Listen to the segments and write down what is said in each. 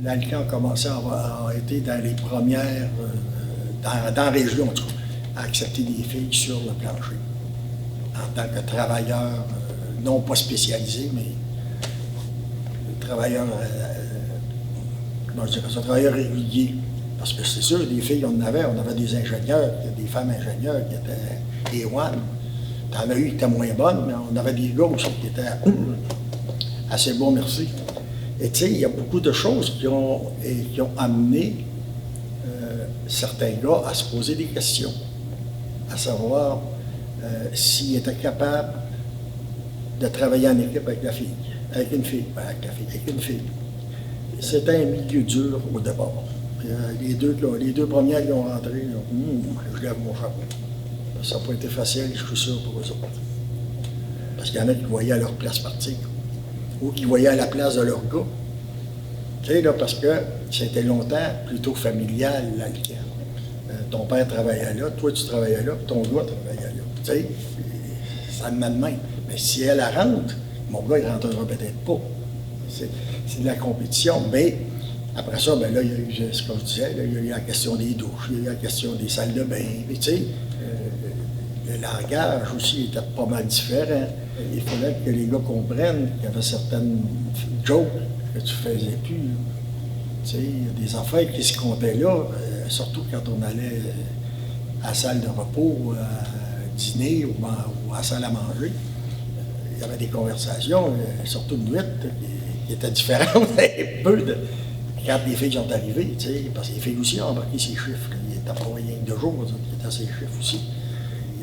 L'Alcan a commencé à avoir été dans les premières, dans la région, en tout cas, à accepter des filles sur le plancher. En tant que travailleur, non pas spécialisé, mais travailleur, comment je dirais ça, travailleur régulier. Parce que c'est sûr, des filles, on avait des ingénieurs, des femmes ingénieurs qui étaient A1. T'en as eu qui étaient moins bonnes, mais on avait des gars aussi qui étaient assez bons, merci. Et tu sais, il y a beaucoup de choses qui ont amené certains gars à se poser des questions, à savoir s'ils étaient capables de travailler en équipe avec la fille, avec une fille, pas avec la fille, avec une fille. C'était un milieu dur au départ. Les deux premières qui ont rentré, je lève mon chapeau. Ça n'a pas été facile, je suis sûr, pour eux autres. Parce qu'il y en a qui voyaient à leur place partir, ou qui voyaient à la place de leur gars. Tu sais, là, parce que c'était longtemps plutôt familial, l'Alcan. Ton père travaillait là, toi tu travaillais là, puis ton gars travaillait là. Tu sais, ça me met de même. Mais si elle rentre, mon gars, il ne rentrera peut-être pas. C'est de la compétition, mais après ça, ben là, il y a eu, ce que je disais, là, il y a eu la question des douches, il y a eu la question des salles de bain, puis tu sais, le langage aussi était pas mal différent. Il fallait que les gars comprennent qu'il y avait certaines jokes que tu faisais plus. Tu sais, il y a des affaires qui se comptaient là, surtout quand on allait à la salle de repos, à dîner ou à la salle à manger. Il y avait des conversations, surtout de nuit, qui étaient différentes un peu de quand les filles sont arrivées, tu sais, parce que les filles aussi ont embarqué ces chiffres. Il n'était pas rien que 2 jours, qui étaient ces chiffres aussi.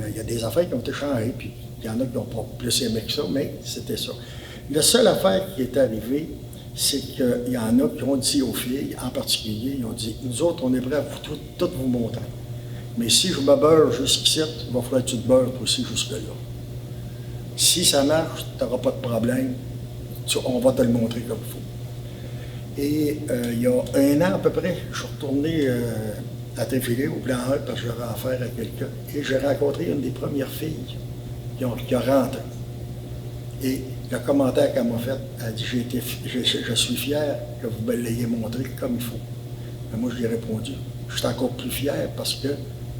Il y a des affaires qui ont été changées, puis il y en a qui n'ont pas plus aimé que ça, mais c'était ça. La seule affaire qui est arrivée, c'est qu'il y en a qui ont dit aux filles, en particulier, ils ont dit, nous autres, on est prêts à tout vous montrer. Mais si je me beurre jusqu'ici, il va falloir que tu te beurres aussi jusque-là. Si ça marche, tu n'auras pas de problème, on va te le montrer comme il faut. Et il y a 1 an à peu près, je suis retourné à Tréfilé, au plan 1, parce que j'avais affaire à quelqu'un. Et j'ai rencontré une des premières filles qui a rentré. Et le commentaire qu'elle m'a fait, elle a dit, je suis fier que vous me l'ayez montré comme il faut. Mais moi, je lui ai répondu, je suis encore plus fier parce que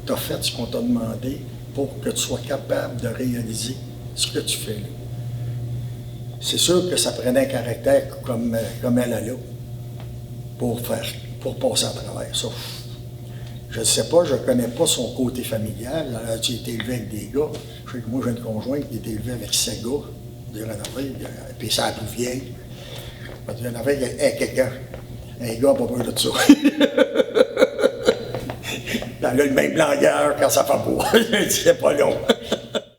tu as fait ce qu'on t'a demandé pour que tu sois capable de réaliser ce que tu fais là. C'est sûr que ça prenait un caractère comme elle a là pour passer à travers ça. Je ne sais pas, je ne connais pas son côté familial. Elle a été élevée avec des gars. Je sais que moi, j'ai une conjointe qui a été élevée avec 7 gars. Puis ça a plus vieille. Il y en avait quelqu'un. Un gars n'a pas peur de ça. Elle a le même langage quand ça fait beau. C'est pas long.